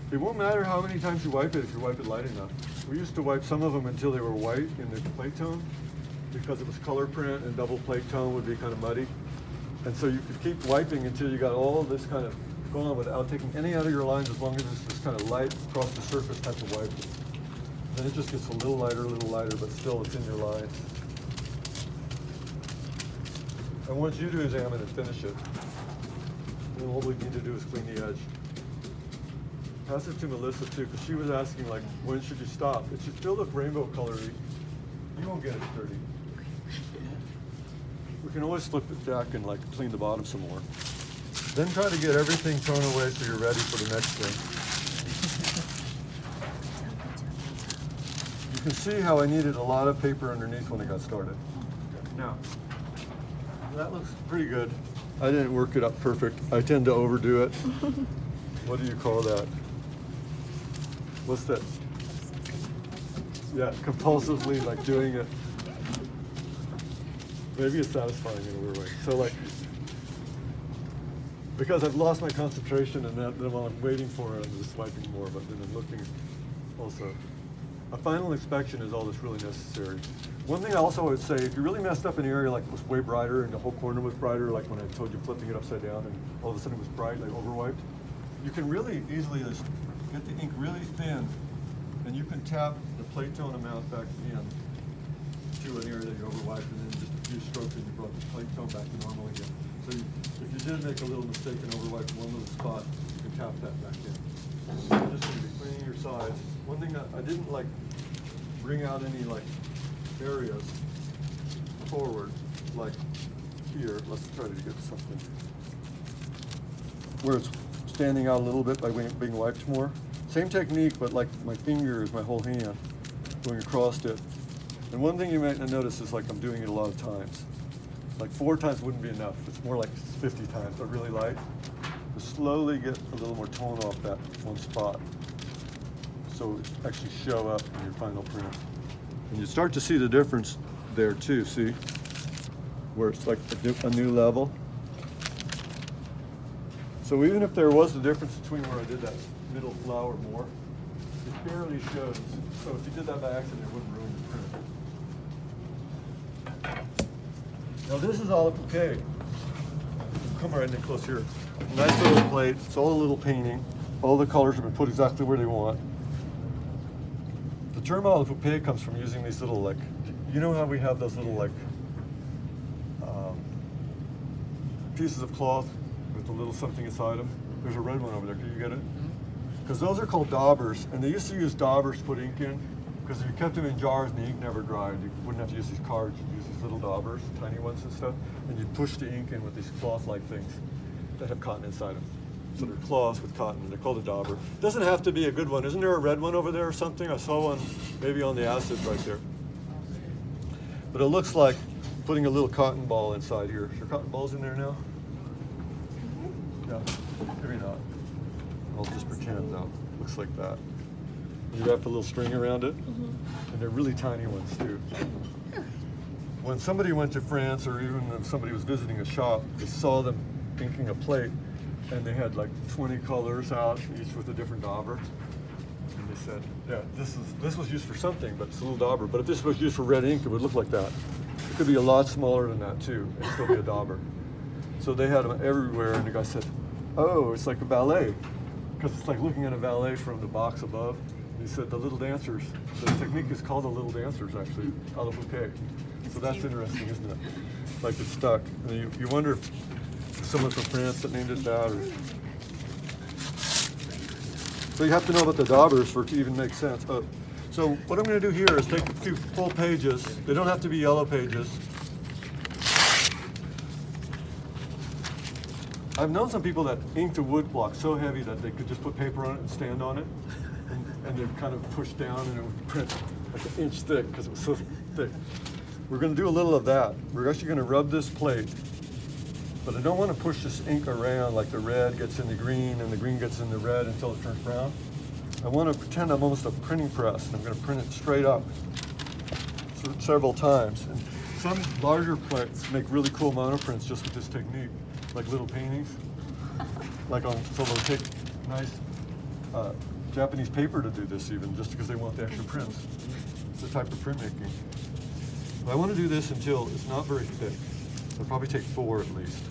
It won't matter how many times you wipe it if you wipe it light enough. We used to wipe some of them until they were white in the plate tone because it was color print and double plate tone would be kind of muddy. And so you could keep wiping until you got all this kind of gone without taking any out of your lines as long as it's this kind of light across the surface type of wiping. Then it just gets a little lighter, but still it's in your lines. I want you to examine and finish it. And then what we need to do is clean the edge. Pass it to Melissa too, because she was asking like, when should you stop? It should still look rainbow colory. You won't get it dirty. We can always flip it back and like clean the bottom some more. Then try to get everything thrown away so you're ready for the next thing. You can see how I needed a lot of paper underneath when I got started. Now, that looks pretty good. I didn't work it up perfect. I tend to overdo it. What do you call that? What's that? Yeah, compulsively like doing it. Maybe it's satisfying in a weird way. So like, because I've lost my concentration and then while I'm waiting for it, I'm just wiping more, but then I'm looking also. A final inspection is all that's really necessary. One thing I also would say, if you really messed up an area like it was way brighter and the whole corner was brighter, like when I told you flipping it upside down and all of a sudden it was bright, like overwiped, you can really easily just get the ink really thin and you can tap the plate tone amount back in to an area that you overwiped and then just a few strokes and you brought the plate tone back to normal again. So if you did make a little mistake and overwipe one little spot, you can tap that back in. You're just going to be cleaning your sides. One thing that I didn't like bring out any like areas forward, like here. Let's try to get something where it's standing out a little bit by being wiped more. Same technique, but like my finger is my whole hand going across it. And one thing you might not notice is like I'm doing it a lot of times. Like 4 times wouldn't be enough. It's more like 50 times, but really light. To slowly get a little more tone off that one spot. So it actually show up in your final print. And you start to see the difference there too, see? Where it's like a new level. So even if there was a difference between where I did that middle flower more, it barely shows. So if you did that by accident, it wouldn't ruin your print. Now this is all okay. Come right in close here. Nice little plate. It's all a little painting. All the colors have been put exactly where they want. The term à la poupe comes from using these little like, you know how we have those little like pieces of cloth with a little something inside them? There's a red one over there. Can you get it? Because those are called daubers, and they used to use daubers to put ink in. Because if you kept them in jars and the ink never dried, you wouldn't have to use these cards. You'd use these little daubers, tiny ones and stuff, and you'd push the ink in with these cloth-like things that have cotton inside them. So they're cloth with cotton, and they're called a dauber. Doesn't have to be a good one. Isn't there a red one over there or something? I saw one maybe on the acid right there. But it looks like putting a little cotton ball inside here. Is there cotton balls in there now? Yeah, maybe not. I'll just pretend though. Looks like that. You wrap a little string around it, and they're really tiny ones too. When somebody went to France, or even if somebody was visiting a shop, they saw them inking a plate, and they had like 20 colors out, each with a different dauber. And they said, yeah, this was used for something, but it's a little dauber. But if this was used for red ink, it would look like that. It could be a lot smaller than that too, and still be a dauber. So they had them everywhere, and the guy said, oh, it's like a ballet, because it's like looking at a ballet from the box above. And he said the little dancers, the technique is called the little dancers actually, à la poupe. So that's interesting, isn't it? Like it's stuck. And you wonder if someone from France that named it that. Or... So you have to know about the daubers for it to even make sense. So what I'm going to do here is take a few full pages. They don't have to be yellow pages. I've known some people that inked a wood block so heavy that they could just put paper on it and stand on it, and they'd kind of push down and it would print like an inch thick because it was so thick. We're going to do a little of that. We're actually going to rub this plate, but I don't want to push this ink around like the red gets in the green and the green gets in the red until it turns brown. I want to pretend I'm almost a printing press, and I'm going to print it straight up several times. And some larger plates make really cool monoprints just with this technique, like little paintings. Like on, so they'll take nice Japanese paper to do this even, just because they want the extra prints. It's the type of printmaking. But I want to do this until it's not very thick. I'll probably take 4 at least.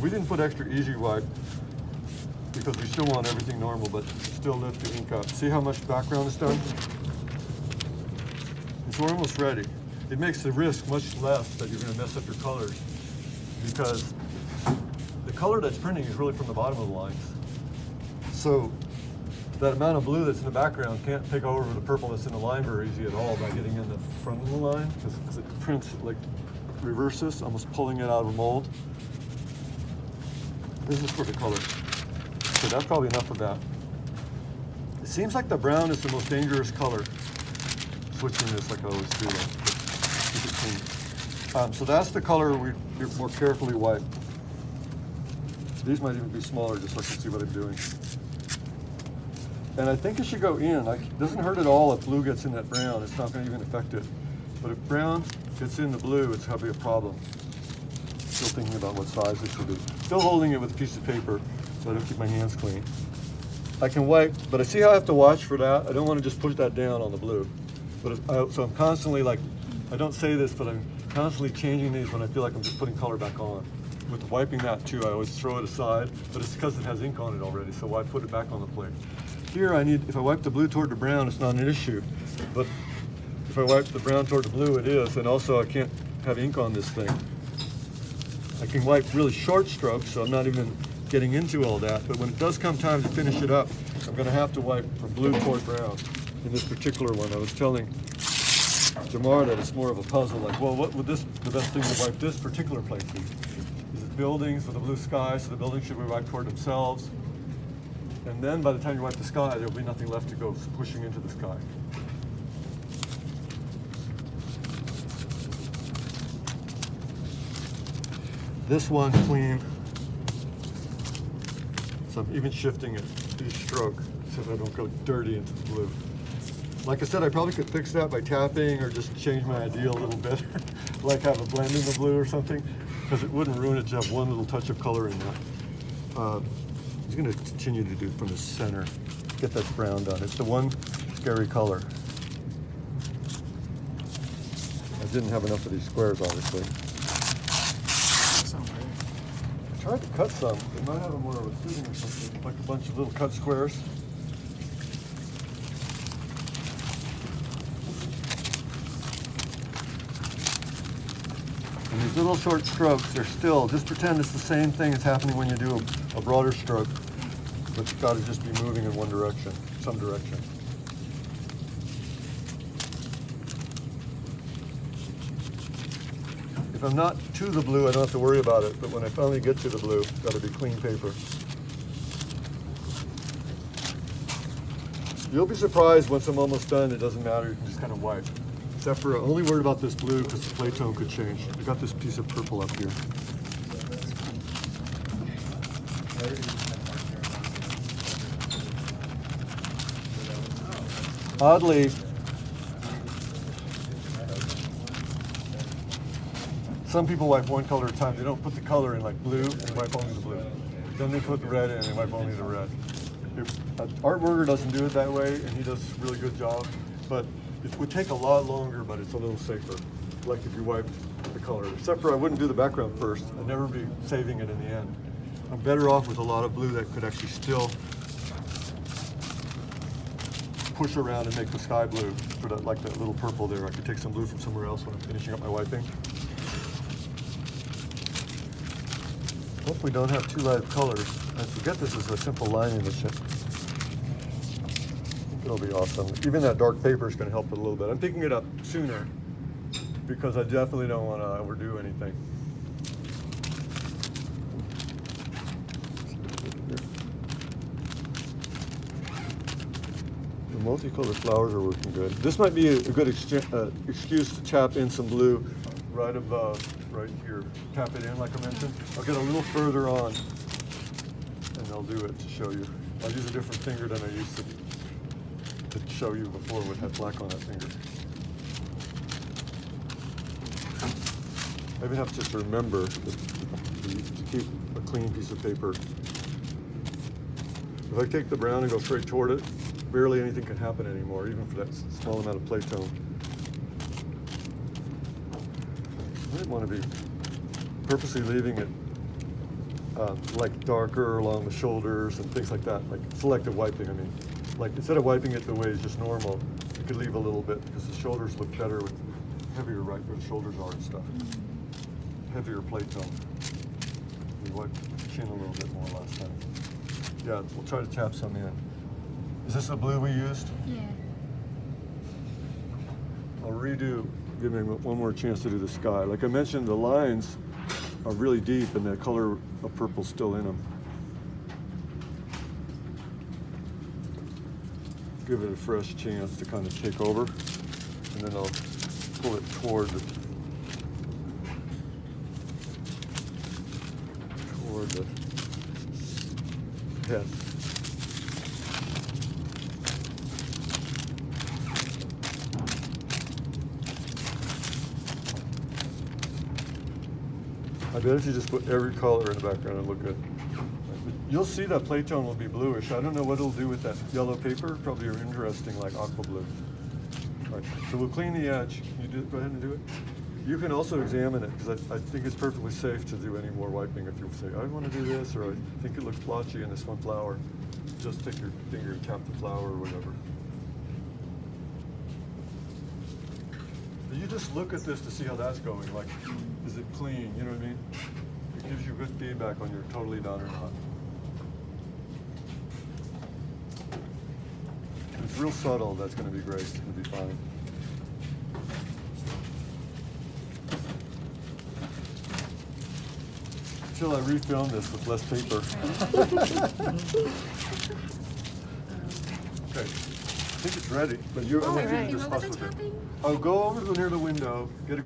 We didn't put extra easy wipe because we still want everything normal, but still lift the ink up. See how much background is done? It's almost ready. It makes the risk much less that you're going to mess up your colors, because the color that's printing is really from the bottom of the lines. So that amount of blue that's in the background can't take over the purple that's in the line very easy at all by getting in the front of the line, because it prints like reverses, almost pulling it out of a mold. This is for the color. So that's probably enough of that. It seems like the brown is the most dangerous color. Switching this like I always do. Keep it clean. So that's the color we more carefully wipe. These might even be smaller just so I can see what I'm doing. And I think it should go in. It doesn't hurt at all if blue gets in that brown. It's not going to even affect it. But if brown gets in the blue, it's going to be a problem. Still thinking about what size it should be. Still holding it with a piece of paper so I don't keep my hands clean. I can wipe, but I see how I have to watch for that. I don't want to just push that down on the blue. So I'm constantly like, I don't say this, but I'm constantly changing these when I feel like I'm just putting color back on. With wiping that too, I always throw it aside, but it's because it has ink on it already, so why put it back on the plate? Here if I wipe the blue toward the brown, it's not an issue. But if I wipe the brown toward the blue, it is, and also I can't have ink on this thing. I can wipe really short strokes, so I'm not even getting into all that, but when it does come time to finish it up, I'm gonna have to wipe from blue toward brown. In this particular one, I was telling Jamar that it's more of a puzzle, like, well, what would the best thing to wipe this particular plate be? Is it buildings with a blue sky, so the buildings should be wiped toward themselves? And then by the time you wipe the sky, there'll be nothing left to go pushing into the sky. This one clean, so I'm even shifting it each stroke so that I don't go dirty into the blue. Like I said, I probably could fix that by tapping or just change my idea a little bit, like have a blend in the blue or something, because it wouldn't ruin it to have one little touch of color in that. I'm just going to continue to do from the center, get that brown done. It's the one scary color. I didn't have enough of these squares, obviously. I tried to cut some. They might have them where I was sitting or something, like a bunch of little cut squares. And these little short strokes, they're still, just pretend it's the same thing that's happening when you do a broader stroke, but it's got to just be moving in one direction, some direction. If I'm not to the blue, I don't have to worry about it, but when I finally get to the blue, it's got to be clean paper. You'll be surprised once I'm almost done, it doesn't matter, you can just kind of wipe. Except for, I'm only worried about this blue because the plate tone could change. I got this piece of purple up here. Oddly, some people wipe one color at a time. They don't put the color in like blue and wipe only the blue. Then they put the red in and wipe only the red. Art Berger doesn't do it that way, and he does a really good job. But it would take a lot longer, but it's a little safer. Like if you wipe the color. Except for I wouldn't do the background first. I'd never be saving it in the end. I'm better off with a lot of blue that could actually still push around and make the sky blue. For that, like that little purple there. I could take some blue from somewhere else when I'm finishing up my wiping. Hopefully don't have too light of colors. I forget this is a simple line in the chip. It'll be awesome. Even that dark paper is going to help it a little bit. I'm picking it up sooner because I definitely don't want to overdo anything. The multicolored flowers are working good. This might be a good excuse to tap in some blue right above, right here. Tap it in like I mentioned. I'll get a little further on and I'll do it to show you. I'll use a different finger than I used to show you before with that black on that finger. I even have to just remember to keep a clean piece of paper. If I take the brown and go straight toward it, barely anything can happen anymore, even for that small amount of plate tone. I might want to be purposely leaving it like darker along the shoulders and things like that, like selective wiping, I mean. Like instead of wiping it the way it's just normal, you could leave a little bit because the shoulders look better with heavier right where the shoulders are and stuff. Heavier plate tone. We wiped the chin a little bit more last time. Yeah, we'll try to tap some in. Is this the blue we used? Yeah. I'll redo, give me one more chance to do the sky. Like I mentioned, the lines are really deep and the color of purple's still in them. Give it a fresh chance to kind of take over, and then I'll pull it toward the head. I bet if you just put every color in the background, it'll look good. You'll see that plate tone will be bluish. I don't know what it'll do with that yellow paper. Probably interesting, like aqua blue. All right, so we'll clean the edge. You go ahead and do it. You can also examine it because I think it's perfectly safe to do any more wiping if you say, I want to do this, or I think it looks blotchy in this one flower. Just take your finger and tap the flower or whatever. You just look at this to see how that's going. Like, is it clean? You know what I mean? It gives you good feedback on you're totally done or not. If it's real subtle, that's going to be great. It's going to be fine. Until I refilm this with less paper. Okay, I think it's ready, but I want you to just fuss with it. I'll go over to near the window, get a